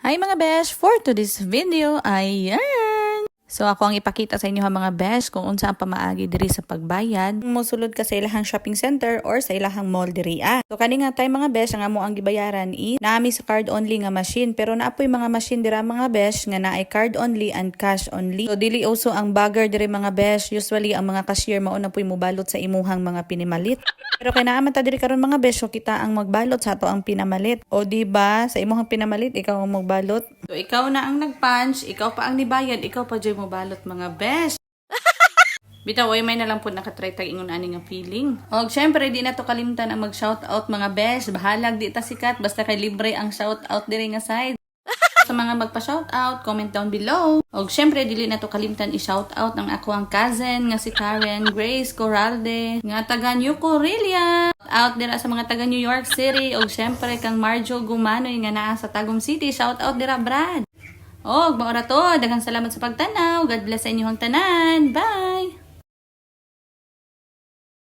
Hi mga besh! For today's video, ayan! So ako ang ipakita sa inyo mga besh kung unsa ang pamaagi diri sa pagbayad. Mosulod ka sa ilahang shopping center or sa ilahang mall diri. So kani nga tay mga besh nga mo ang gibayaran naami sa card only nga machine, pero naapoy mga machine dira mga besh nga naay card only and cash only. So dili uso ang bagger diri mga besh. Usually ang mga cashier mao na poy mobalot sa imuhang mga pinimalit. Pero kay naa man ta diri karon mga besh, so kita ang magbalot sa ato ang pinamalit. O di ba sa imuhang pinamalit ikaw ang magbalot. So ikaw na ang nagpunch, ikaw pa ang nibayad, ikaw pa jay mo balot mga besh. Bitaw oy may na lang po nakatry tag ingon ani nga feeling. Og syempre di na to kalimtan ang mag-shoutout mga besh. Bahalag di ta sikat basta kay libre ang shoutout diri nga side. Sa mga magpa-shoutout, comment down below. Og syempre dili na to kalimtan i-shoutout ang ako ang cousin nga si Karen Grace Corralde nga taga New Corelia. Out dira sa mga taga New York City. Og syempre kang Marjo Gumanoy nga naa sa Tagum City. Shoutout dira Brad. Og maura to, daghang salamat sa pagtanaw. God bless sa inyong tanan. Bye!